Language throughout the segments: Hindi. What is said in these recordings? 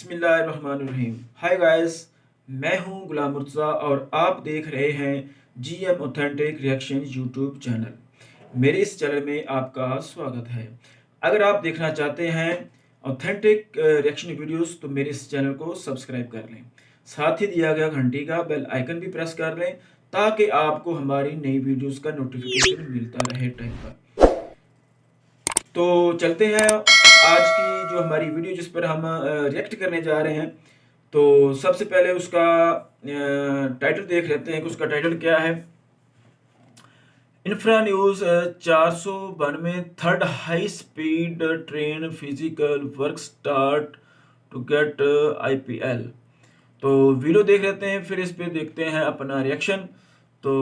बिस्मिल्लाहिर्रहमानिर्रहीम। हाय गाइस, मैं हूं गुलाम मुर्तज़ा और आप देख रहे हैं GM authentic reaction YouTube channel. मेरे इस चैनल में आपका स्वागत है। अगर आप देखना चाहते हैं ऑथेंटिक रिएक्शन वीडियोस तो मेरे इस चैनल को सब्सक्राइब कर लें। साथ ही दिया गया घंटी का बेल आइकन भी प्रेस कर लें ताकि आपको हमारी नई वीडियोस का नोटिफिकेशन मिलता रहे टाइम पर। तो चलते हैं आज की जो हमारी वीडियो जिस पर हम रिएक्ट करने जा रहे हैं। तो सबसे पहले उसका टाइटल देख लेते हैं कि उसका टाइटल क्या है। Infra news 492 third high speed train physical work start to get IPL। तो वीडियो देख लेते हैं, फिर इस पे देखते हैं अपना रिएक्शन। तो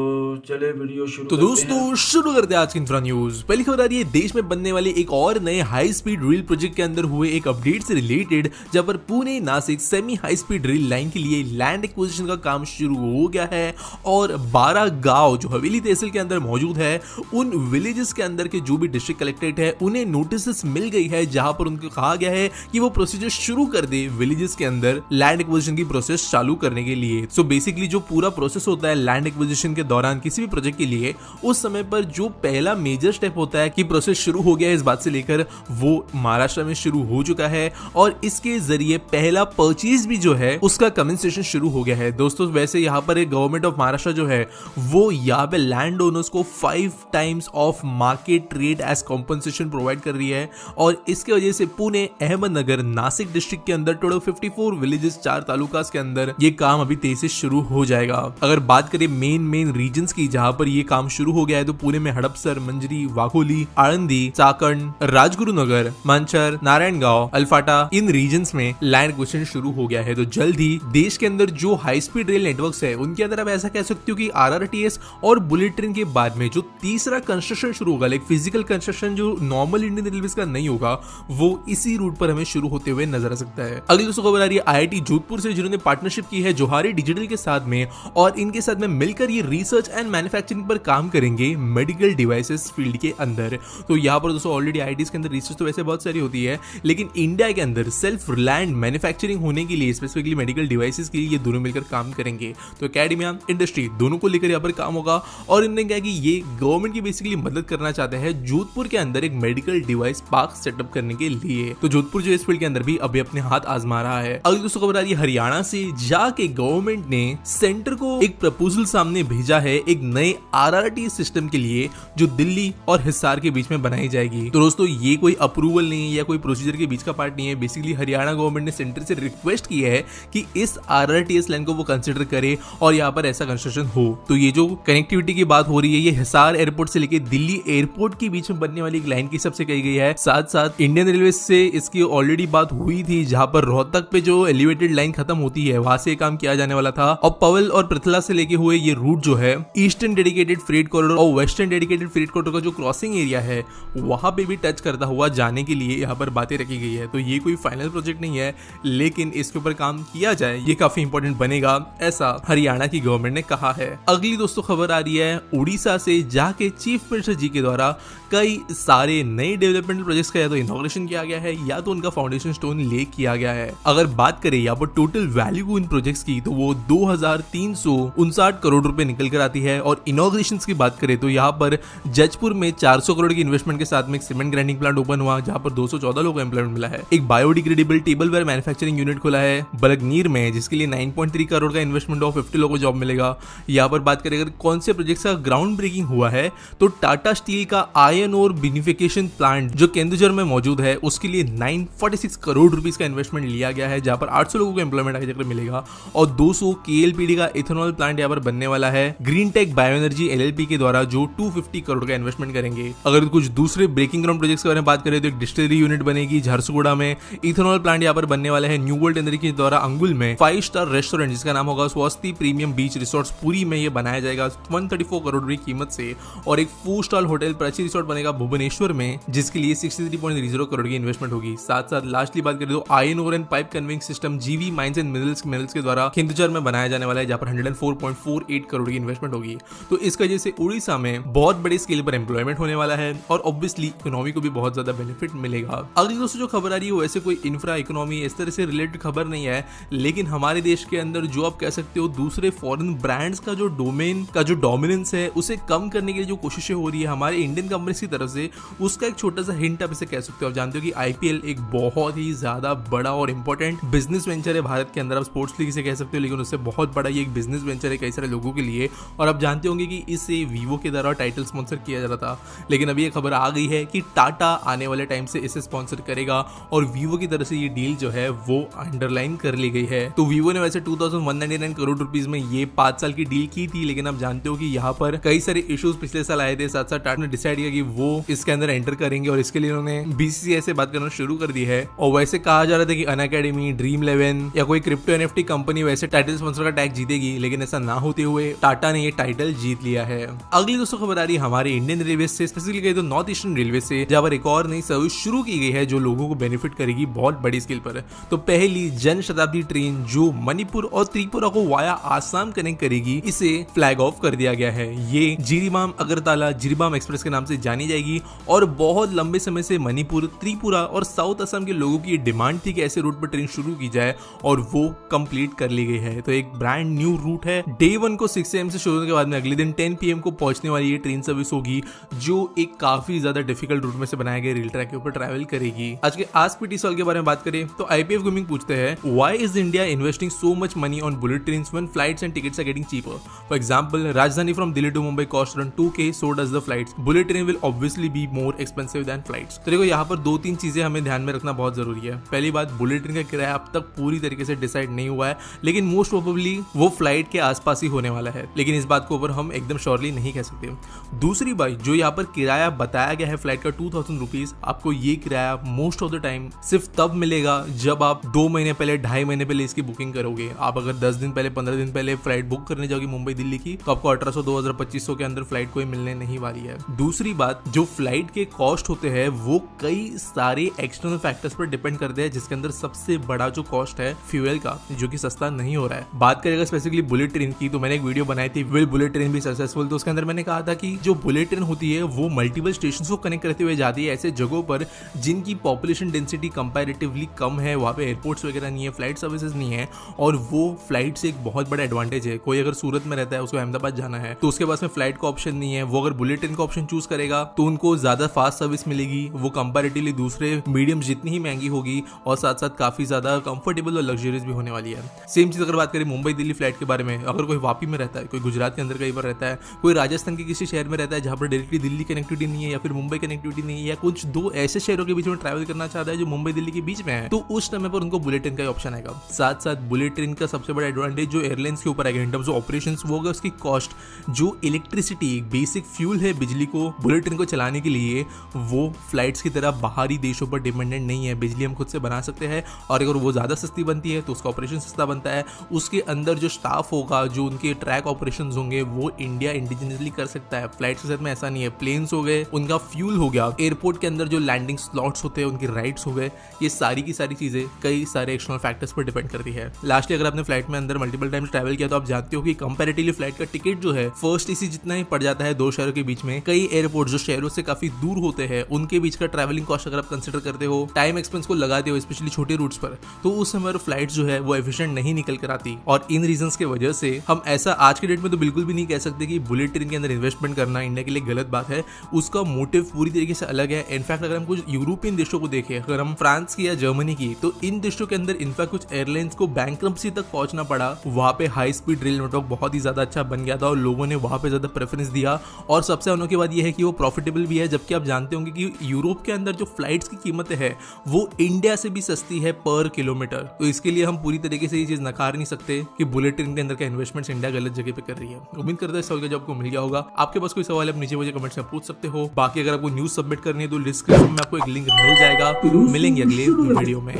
चले वीडियो शुरू तो करते दोस्तों हैं। शुरू करते हैं आज की इंफ्रा न्यूज। पहली खबर आ रही है देश में बनने वाले एक और नए हाई स्पीड रेल प्रोजेक्ट के अंदर हुए एक अपडेट से रिलेटेड, जहां पर Pune Nashik semi high speed rail line के लिए लैंड एक्विजिशन का काम शुरू हो गया है और 12 गांव जो हवेली तहसील के अंदर मौजूद है उन विलेजेस के अंदर के जो भी डिस्ट्रिक्ट कलेक्टेड है उन्हें नोटिस मिल गई है, जहां पर उनको कहा गया है कि वो प्रोसीजर शुरू कर दे विलेजेस के अंदर लैंड एक्विजिशन की प्रोसेस चालू करने के लिए। सो बेसिकली जो पूरा प्रोसेस होता है लैंड एक्विजिशन के दौरान किसी भी प्रोजेक्ट के लिए, उस समय पर जो पहला मेजर स्टेप होता है कि प्रोसेस शुरू हो गया है इस बात से लेकर, वो महाराष्ट्र में शुरू हो चुका है और इसके जरिए पहला परचेज भी जो है उसका कमेंसेशन शुरू हो गया है। दोस्तों वैसे यहाँ पर एक गवर्नमेंट ऑफ महाराष्ट्र जो है वो यहाँ पे लैंड ओनर्स को 5 times of market rate as compensation provide कर रही है और इसके वजह से पुणे, अहमदनगर, नासिक डिस्ट्रिक्ट के अंदर टोटल 54 विलेजेस 4 तालुकास के अंदर ये काम अभी तेजी से शुरू हो जाएगा। अगर बात करें मेन रीजन्स की जहां पर ये काम शुरू हो गया है तो पुणे में हड़पसर, मंजरी, वाघोली, आळंदी, चाकण, राजगुरुनगर, मंचर, नारायणगांव, अल्फाटा, इन रीजन्स में लैंड एक्विजिशन शुरू हो गया है। तो जल्द ही देश के अंदर जो हाई स्पीड रेल नेटवर्क्स है उनके अंदर आप ऐसा कह सकते हो कि RRTS और बुलेट ट्रेन के बाद में जो तीसरा कंस्ट्रक्शन शुरू होगा, लाइक फिजिकल कंस्ट्रक्शन जो नॉर्मल इंडियन रेलवे का नहीं होगा, वो इसी रूट पर हमें शुरू होते हुए नजर आ सकता है। अगली दोस्तों खबर आ रही है IIT जोधपुर से, जिन्होंने पार्टनरशिप की है जोहारी डिजिटल के साथ में और इनके साथ में मिलकर ये रिसर्च एंड मैन्युफैक्चरिंग पर काम करेंगे मेडिकल डिवाइसेस फील्ड के अंदर। तो यहाँ पर दोस्तों ऑलरेडी IITs के अंदर रिसर्च तो वैसे बहुत सारी होती है, लेकिन इंडिया के अंदर सेल्फ रिलायंट मैन्युफैक्चरिंग होने के लिए स्पेसिफिकली मेडिकल डिवाइसेस के लिए ये दोनों मिलकर काम करेंगे। तो एकेडमिया, इंडस्ट्री दोनों को लेकर यहाँ पर काम होगा और इन्होंने कहा कि ये गवर्नमेंट की बेसिकली मदद करना चाहते हैं जोधपुर के अंदर एक मेडिकल डिवाइस पार्क सेटअप करने के लिए। तो जोधपुर जो इस फील्ड के अंदर भी अभी अपने हाथ आजमा रहा है। अगली दोस्तों खबर आ रही है हरियाणा से, जाके गवर्नमेंट ने सेंटर को एक प्रपोजल सामने भेजा है एक नए RRT सिस्टम के लिए जो दिल्ली और हिसार के बीच में बनाई जाएगी। तो दोस्तों ये कोई अप्रूवल नहीं है या कोई प्रोसीजर के बीच का पार्ट नहीं है। बेसिकली हरियाणा गवर्नमेंट ने सेंटर से रिक्वेस्ट की है कि इस RRTS लाइन को वो कंसिडर करे और यहाँ पर ऐसा कंस्ट्रक्शन हो। तो ये जो कनेक्टिविटी की बात हो रही है ये हिसार एयरपोर्ट से लेकर दिल्ली एयरपोर्ट के बीच में बनने वाली एक लाइन की सबसे कही गई है। साथ साथ इंडियन रेलवे से इसकी ऑलरेडी बात हुई थी, जहां पर रोहतक पे जो एलिवेटेड लाइन खत्म होती है वहां से काम किया जाने वाला था और पवल और पृथला से लेके हुए ये रूट जो है ईस्टर्न डेडिकेटेड फ्रेट कॉरिडोर और वेस्टर्न डेडिकेटेड फ्रेट कॉरिडोर का जो क्रॉसिंग एरिया है वहां पे भी टच करता हुआ जाने के लिए यहाँ पर बातें रखी गई है। तो ये कोई फाइनल प्रोजेक्ट नहीं है, लेकिन इसके ऊपर काम किया जाए ये काफी इंपॉर्टेंट बनेगा, ऐसा हरियाणा की गवर्नमेंट ने कहा है। अगली दोस्तों खबर आ रही है उड़ीसा से, जाके चीफ मिनिस्टर जी के द्वारा कई सारे नए डेवलपमेंट प्रोजेक्ट्स का या तो इनॉग्रेशन किया गया है या तो उनका फाउंडेशन स्टोन ले किया गया है। अगर बात करें यहाँ पर टोटल वैल्यू इन प्रोजेक्ट्स की तो वो 2359 करोड़ रुपए निकल कर आती है और इनॉग्रेशन की बात करें तो यहाँ पर जजपुर में 400 करोड़ की इन्वेस्टमेंट के साथ में एक सीमेंट ग्राइंडिंग प्लांट ओपन हुआ जहाँ पर 214 लोगों को एम्प्लॉयमेंट मिला है। एक बायोडिग्रेडेबल टेबलवेयर मैन्युफैक्चरिंग यूनिट खुला है बलगनीर में, जिसके लिए 9.3 करोड़ का इन्वेस्टमेंट और 50 लोगों को जॉब मिलेगा। यहाँ पर बात करें अगर कौन से प्रोजेक्ट का ग्राउंड ब्रेकिंग हुआ है तो टाटा स्टील का आयरन और बिनिफिकेशन प्लांट जो केंदुझर में मौजूद है उसके लिए 946 करोड़ रुपीस का इन्वेस्टमेंट लिया गया है, जहां पर 800 लोगों को एम्प्लॉयमेंट आगे जाकर मिलेगा और 200 KLPD का इथेनॉल प्लांट यहाँ पर बनने वाला है green tech bio energy LLP के द्वारा, जो 250 करोड़ का इन्वेस्टमेंट करेंगे। अगर कुछ दूसरे ब्रेकिंग ग्राउंड प्रोजेक्ट्स के बारे में बात करें तो एक डिस्टिलरी यूनिट बनेगी झारसुगुड़ा में, इथेनॉल प्लांट यहाँ पर बनने वाला है न्यू वर्ल्ड एनर्जी के द्वारा अंगुल में, 5 स्टार रेस्टोरेंट जिसका नाम होगा स्वस्ति प्रीमियम बीच रिसोर्ट्स पुरी में ये बनाया जाएगा 134 करोड़ रुपए कीमत से, और एक 4 स्टार होटल प्राची रिसोर्ट बनेगा भुवनेश्वर में जिसके लिए 63.30 करोड़ की इन्वेस्टमेंट होगी। साथ साथ लास्टली बात करें तो iron ore and pipe conveying system GV mines and minerals के द्वारा केंदुझर में बनाया जाने वाला है, जहां पर 104.48 करोड़ की की इन्वेस्टमेंट होगी। तो इस वजह से उड़ीसा में बहुत बड़ी स्केल पर एम्प्लॉयमेंट होने वाला है और ऑब्वियसली इकोनॉमी को भी बहुत ज्यादा बेनिफिट मिलेगा। अगली दोस्तों जो खबर आ रही है वैसे कोई इंफ्रा इकोनॉमी इस तरह से रिलेटेड खबर नहीं है, लेकिन हमारे देश के अंदर जो आप कह सकते हो दूसरे फॉरेन ब्रांड्स का जो डोमेन का जो डोमिनेंस है उसे कम करने के लिए जो कोशिशें हो रही है हमारे इंडियन कंपनीज की तरफ से, उसका एक छोटा सा हिंट आप इसे कह सकते हो। आप जानते हो कि आईपीएल एक बहुत ही ज्यादा बड़ा और इंपॉर्टेंट बिजनेस वेंचर है भारत के अंदर। आप स्पोर्ट्स लीग से कह सकते हो, लेकिन उससे बहुत बड़ा ये एक बिजनेस वेंचर है कई सारे लोगों के लिए। और आप जानते होंगे कि इसे वीवो के द्वारा टाइटल स्पॉन्सर किया जा रहा था, लेकिन अभी ये खबर आ गई है कि टाटा आने वाले टाइम से इसे स्पॉन्सर करेगा और वीवो की तरफ से ये डील जो है वो अंडरलाइन कर ली गई है। तो वीवो ने वैसे 2199 करोड़ रुपीस में ये 5 साल की डील की थी, लेकिन आप जानते हो कि यहाँ पर कई सारे इश्यूज पिछले साल आए थे। साथ साथ टाटा ने डिसाइड किया कि वो इसके अंदर एंटर करेंगे और इसके लिए उन्होंने बीसीसीआई से बात करना शुरू कर दी है। और वैसे कहा जा रहा था कि अनअकैडमी, ड्रीम11 या कोई क्रिप्टो एनएफटी कंपनी वैसे टाइटल स्पॉन्सर का टैग जीतेगी, लेकिन ऐसा ना होते हुए टाटा ने ये टाइटल जीत लिया है। अगली दोस्तों खबर आ रही है हमारे इंडियन रेलवे से, स्पेसिफिकली कही तो नॉर्थ ईस्टर्न रेलवे से, जहां पर एक और नई सर्विस शुरू की गई है जो लोगों को बेनिफिट करेगी बहुत बड़ी स्केल पर। तो पहली जन शताब्दी ट्रेन जो मणिपुर और त्रिपुरा को वाया आसाम कनेक्ट करेगी, इसे फ्लैग ऑफ कर दिया गया है। ये जिरीबाम अगरतला जिरीबाम एक्सप्रेस के नाम से जानी जाएगी और बहुत लंबे समय से मणिपुर, त्रिपुरा और साउथ असम के लोगों की डिमांड थी कि ऐसे रूट पर ट्रेन शुरू की जाए और वो कंप्लीट कर ली गई है। तो एक ब्रांड न्यू रूट है। डे 1 को 6 AM से शुरू होने के बाद में अगले दिन 10 PM को पहुंचने वाली ये ट्रेन सर्विस होगी, जो एक काफी ज्यादा डिफिकल्ट रूट में से बनाए गए रेल ट्रैक के ऊपर ट्रैवल करेगी। आज के आस्क पीटी सवाल के बारे में बात करें तो आईपीएफ गेमिंग पूछते हैं, why is India investing so much money on bullet trains when flights and tickets are getting cheaper? For example, Rajdhani from Delhi to Mumbai cost around 2K, so does the flights. Bullet train will obviously be more expensive than flights. तो देखो यहाँ पर 2-3 चीजें हमें ध्यान में रखना बहुत जरूरी है। पहली बात, बुलेट ट्रेन का किराया अब तक पूरी तरीके से डिसाइड नहीं हुआ है, लेकिन मोस्ट प्रोबेबली वो फ्लाइट के आसपास ही होने वाला है, लेकिन इस बात को ऊपर हम एकदम श्योरली नहीं कह सकते। दूसरी बात, जो यहाँ पर किराया बताया गया है फ्लाइट का 2000 रुपीज, आपको ये किराया मोस्ट ऑफ द टाइम सिर्फ तब मिलेगा जब आप 2 महीने पहले, 2.5 महीने पहले इसकी बुकिंग करोगे। आप अगर 10 दिन पहले, 15 दिन पहले फ्लाइट बुक करने जाओगे मुंबई दिल्ली की, तो आपको 1800, 2000, 2500 के अंदर फ्लाइट कोई मिलने नहीं वाली है। दूसरी बात, जो फ्लाइट के कॉस्ट होते हैं वो कई सारे एक्सटर्नल फैक्टर्स पर डिपेंड करते हैं, जिसके अंदर सबसे बड़ा जो कॉस्ट है फ्यूल का, जो कि सस्ता नहीं हो रहा है। बात करेगा स्पेसिफिकली बुलेट ट्रेन की, तो मैंने एक वीडियो बनाई थी, विल बुलेट ट्रेन भी सक्सेसफुल, तो उसके अंदर मैंने कहा था कि जो बुलेट ट्रेन होती है वो मल्टीपल स्टेशन को कनेक्ट करते हुए जाती है ऐसे जगहों पर जिनकी पॉपुलेशन डेंसिटी कंपैरेटिवली कम है, वहाँ पे एयरपोर्ट्स वगैरह नहीं है, फ्लाइट सर्विसेज नहीं है, और वो फ्लाइट से एक बहुत बड़ा एडवांटेज है। कोई अगर सूरत में रहता है, उसको अहमदाबाद जाना है, तो उसके पास में फ्लाइट का ऑप्शन नहीं है, वो अगर बुलेट ट्रेन का ऑप्शन चूज करेगा तो उनको ज्यादा फास्ट सर्विस मिलेगी, वो कंपैरेटिवली दूसरे मीडियम जितनी ही महंगी होगी और साथ साथ काफी ज्यादा कंफर्टेबल और लग्जरियस भी होने वाली है। सेम चीज अगर बात करें मुंबई दिल्ली फ्लाइट के बारे में, अगर कोई वापी में रहता है, कोई गुजरात के अंदर कहीं पर रहता है, कोई राजस्थान के किसी शहर में रहता है जहां पर डायरेक्टली दिल्ली कनेक्टिविटी नहीं है या फिर मुंबई कनेक्टिविटी नहीं है, या कुछ दो ऐसे शहरों के बीच में ट्रैवल करना चाहता है जो मुंबई दिल्ली के बीच में है, तो उस समय पर उनको बुलेट ट्रेन का ऑप्शन आएगा। साथ साथ बुलेट ट्रेन का सबसे बड़ा एडवांटेज जो एयरलाइंस के ऊपर आएगा इन टर्म्स ऑफ ऑपरेशंस, वो होगा उसकी कॉस्ट। जो इलेक्ट्रिसिटी, बेसिक फ्यूल है बिजली को बुलेट ट्रेन को चलाने के लिए, वो फ्लाइट्स की तरह बाहरी देशों पर डिपेंडेंट नहीं है। बिजली हम खुद से बना सकते हैं और अगर वो ज़्यादा सस्ती बनती है तो उसका ऑपरेशन सस्ता बनता है। उसके अंदर जो स्टाफ होगा, जो उनके ट्रैक ऑपरेशन होंगे, वो इंडिया इंडिजिनियसली कर सकता है। फ्लाइट्स के साथ में ऐसा नहीं है। प्लेन्स हो गए, उनका फ्यूल हो गया, एयरपोर्ट के अंदर जो लैंडिंग स्लॉट्स होते हैं, उनके राइड्स हो गए, ये सारी की सारी चीज़ें कई सारे एक्सटर्नल फैक्टर्स पर डिपेंड करती है। लास्टली अगर आपने फ्लाइट में अंदर मल्टीपल टाइम्स ट्रैवल किया तो आप जानते हो कि कंपैरेटिवली फ्लाइट का टिकट जो है फर्स्ट एसी जितना ही पड़ जाता है दो शहरों के बीच में। कई एयरपोर्ट जो शहरों से काफी दूर होते हैं, उनके बीच का ट्रैवलिंग कॉस्ट अगर आप कंसिडर करते हो, टाइम एक्सपेंस को लगाते हो, स्पेशली छोटे रूट्स पर, तो उस समय फ्लाइट जो है वो एफिशिएंट नहीं निकल कर आती। और इन रीजंस की वजह से हम ऐसा आज के डेट में तो बिल्कुल भी नहीं कह सकते कि बुलेट ट्रेन के अंदर इन्वेस्टमेंट करना इंडिया के लिए गलत बात है। उसका मोटिव पूरी तरीके से अलग है। इनफैक्ट अगर हम कुछ यूरोपियन देशों को देखें, अगर हम फ्रांस की या जर्मनी की, तो इन देशों के अंदर इनफैक्ट कुछ एयरलाइंस को बैंक्रप्सी तक पहुंचना पड़ा। वहां पे हाई स्पीड रेल नेटवर्क बहुत ही ज्यादा अच्छा बन गया था और लोगों ने वहां पे ज्यादा प्रेफरेंस दिया। और सबसे अनोखी बात यह है कि वो प्रॉफिटेबल भी है, जबकि आप जानते होंगे कि यूरोप के अंदर जो फ्लाइट्स की कीमतें हैं वो इंडिया से भी सस्ती है पर किलोमीटर। तो इसके लिए हम पूरी तरीके से ये चीज नकार नहीं सकते कि बुलेट ट्रेन के अंदर का इन्वेस्टमेंट इंडिया गलत जगह पे कर रही है। उम्मीद करते हैं इस सवाल का जवाब आपको मिल गया होगा। आपके पास कोई सवाल है आप नीचे मुझे कमेंट्स में पूछ सकते हो। बाकी अगर आपको न्यूज सबमिट करनी है तो डिस्क्रिप्शन में आपको एक लिंक मिल जाएगा। मिलेंगे अगले वीडियो में।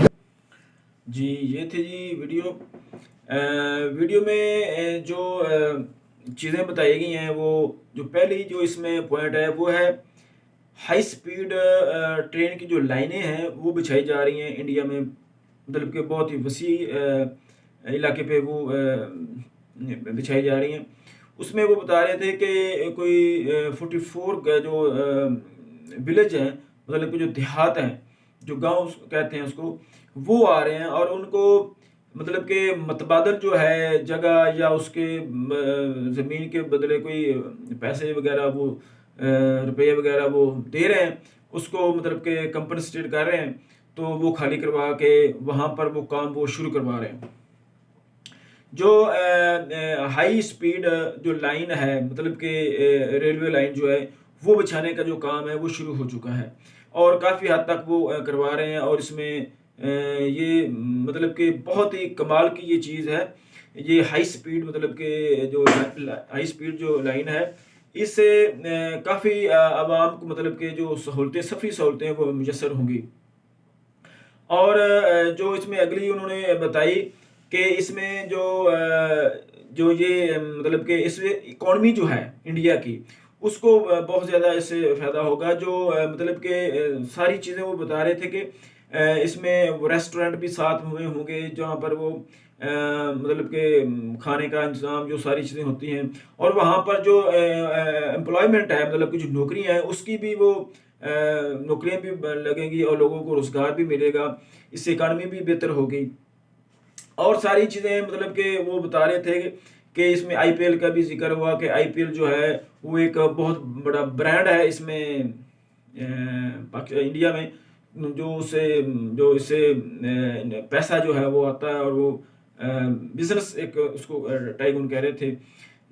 जी ये थे जी वीडियो में जो चीज़ें बताई गई हैं, वो जो पहली जो इसमें पॉइंट है वो है हाई स्पीड ट्रेन की जो लाइनें हैं वो बिछाई जा रही हैं इंडिया में, मतलब कि बहुत ही वसी इलाके पे वो बिछाई जा रही हैं। उसमें वो बता रहे थे कि कोई 44 का जो विलेज हैं, मतलब कि जो देहात हैं, जो गांव कहते हैं उसको, वो आ रहे हैं और उनको मतलब कि मतबादल जो है जगह या उसके ज़मीन के बदले कोई पैसे वगैरह वो रुपये वगैरह वो दे रहे हैं, उसको मतलब कि कंपनसेट कर रहे हैं, तो वो खाली करवा के वहाँ पर वो काम वो शुरू करवा रहे हैं। जो हाई स्पीड जो लाइन है, मतलब कि रेलवे लाइन जो है वो बिछाने का जो काम है वो शुरू हो चुका है और काफ़ी हद तक वो करवा रहे हैं। और इसमें ये मतलब कि बहुत ही कमाल की ये चीज़ है, ये हाई स्पीड मतलब कि जो हाई स्पीड जो लाइन है, इससे काफ़ी आवाम को मतलब कि जो सहूलतें, सफ़री सहूलतें वो मुयसर होंगी। और जो इसमें अगली उन्होंने बताई कि इसमें जो ये मतलब कि इसमें इकॉनमी जो है इंडिया की, उसको बहुत ज़्यादा इससे फ़ायदा होगा। जो मतलब कि सारी चीज़ें वो बता रहे थे कि इसमें वो रेस्टोरेंट भी साथ में होंगे, जहाँ पर वो मतलब कि खाने का इंतज़ाम, जो सारी चीज़ें होती हैं, और वहाँ पर जो एम्प्लॉयमेंट है, मतलब कि जो नौकरियाँ हैं उसकी भी वो नौकरियाँ भी लगेंगी और लोगों को रोज़गार भी मिलेगा, इससे इकॉनमी भी बेहतर होगी। और सारी चीज़ें मतलब कि वो बता रहे थे कि इसमें आईपीएल का भी ज़िक्र हुआ कि आईपीएल जो है वो एक बहुत बड़ा ब्रांड है इसमें इंडिया में, जो इससे पैसा जो है वो आता है और वो बिजनेस एक उसको टाइकून कह रहे थे।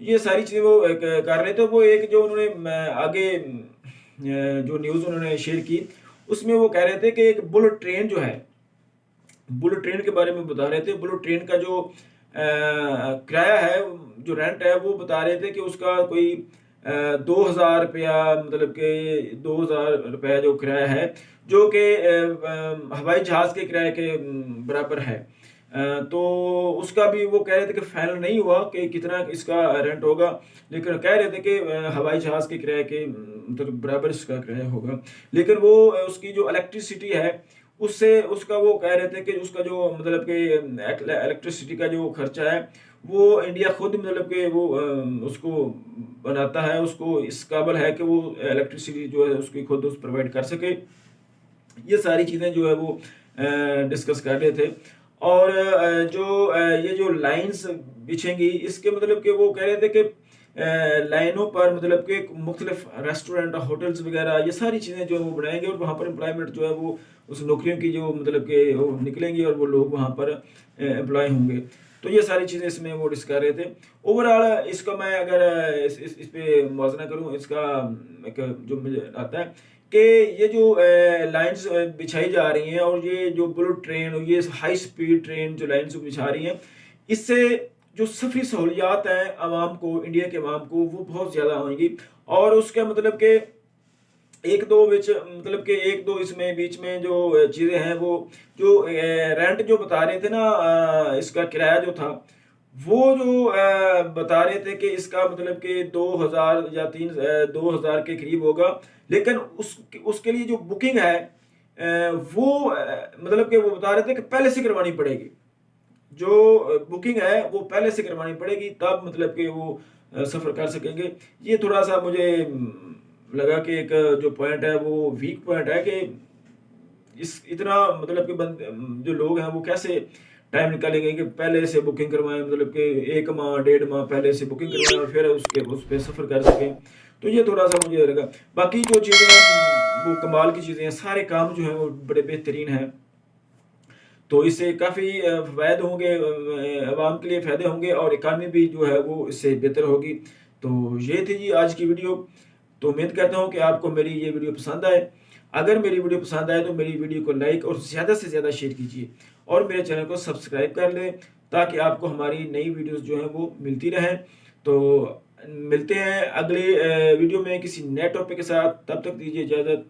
ये सारी चीज़ें वो कर रहे थे। वो एक जो उन्होंने आगे जो न्यूज़ उन्होंने शेयर की, उसमें वो कह रहे थे कि एक बुलेट ट्रेन जो है, बुलेट ट्रेन के बारे में बता रहे थे। बुलेट ट्रेन का जो किराया है, जो रेंट है, वो बता रहे थे कि उसका कोई 2000 रुपया, मतलब कि 2000 रुपया जो किराया है, जो कि हवाई जहाज़ के किराए के बराबर है। तो उसका भी वो कह रहे थे कि फाइनल नहीं हुआ कि कितना इसका रेंट होगा, लेकिन कह रहे थे कि हवाई जहाज़ के किराए के मतलब बराबर इसका किराया होगा। लेकिन वो उसकी जो इलेक्ट्रिसिटी है, उससे उसका वो कह रहे थे कि उसका जो मतलब कि इलेक्ट्रिसिटी का जो खर्चा है, वो इंडिया खुद मतलब कि वो उसको बनाता है, उसको इस काबिल है कि वो इलेक्ट्रिसिटी जो है उसकी खुद उस प्रोवाइड कर सके। ये सारी चीज़ें जो है वो डिस्कस कर रहे थे। और ये जो लाइन्स बिछेंगी, इसके मतलब कि वो कह रहे थे कि लाइनों पर मतलब कि मुख्तलिफ रेस्टोरेंट, होटल्स वगैरह, ये सारी चीज़ें जो है वो बनाएंगे और वहाँ पर एम्प्लॉयमेंट जो है वो उस नौकरियों की जो मतलब कि वो निकलेंगी और वो लोग वहाँ पर एम्प्लॉय होंगे। तो ये सारी चीज़ें इसमें वो डिस्कस कर रहे थे। ओवरऑल इसका मैं अगर इस पे मुवाज़ना करूँ, इसका एक जो मुझे आता है कि ये जो लाइन्स बिछाई जा रही हैं, और ये जो बुलेट ट्रेन और ये हाई स्पीड ट्रेन जो लाइन्स बिछा रही हैं, इससे जो सफ़री सहूलियात हैं आवाम को, इंडिया के आवाम को, वो बहुत ज़्यादा होंगी। और उसका मतलब कि एक दो इसमें बीच में जो चीज़ें हैं, वो जो रेंट जो बता रहे थे ना, इसका किराया जो था, वो जो बता रहे थे कि इसका मतलब कि 2000 या 2000 के करीब होगा। लेकिन उसके लिए जो बुकिंग है, वो मतलब कि वो बता रहे थे कि पहले से करवानी पड़ेगी। जो बुकिंग है वो पहले से करवानी पड़ेगी, तब मतलब कि वो सफ़र कर सकेंगे। ये थोड़ा सा मुझे लगा कि एक जो पॉइंट है वो वीक पॉइंट है कि इस इतना मतलब कि जो लोग हैं वो कैसे टाइम निकालेंगे कि पहले से बुकिंग करवाएं, मतलब कि 1 माह 1.5 माह पहले से बुकिंग करवाएं और फिर उस पर सफ़र कर सकें। तो ये थोड़ा सा मुझे लगा। बाकी जो चीज़ें हैं वो कमाल की चीज़ें हैं, सारे काम जो हैं वो बड़े बेहतरीन हैं। तो इससे काफ़ी फ़वायद होंगे, आवाम के लिए फ़ायदे होंगे और इकानमी भी जो है वो इससे बेहतर होगी। तो ये थी जी आज की वीडियो। तो उम्मीद करता हूँ कि आपको मेरी ये वीडियो पसंद आए। अगर मेरी वीडियो पसंद आए तो मेरी वीडियो को लाइक और ज़्यादा से ज़्यादा शेयर कीजिए और मेरे चैनल को सब्सक्राइब कर लें, ताकि आपको हमारी नई वीडियोस जो हैं वो मिलती रहें। तो मिलते हैं अगले वीडियो में किसी नए टॉपिक के साथ। तब तक दीजिए इजाज़त।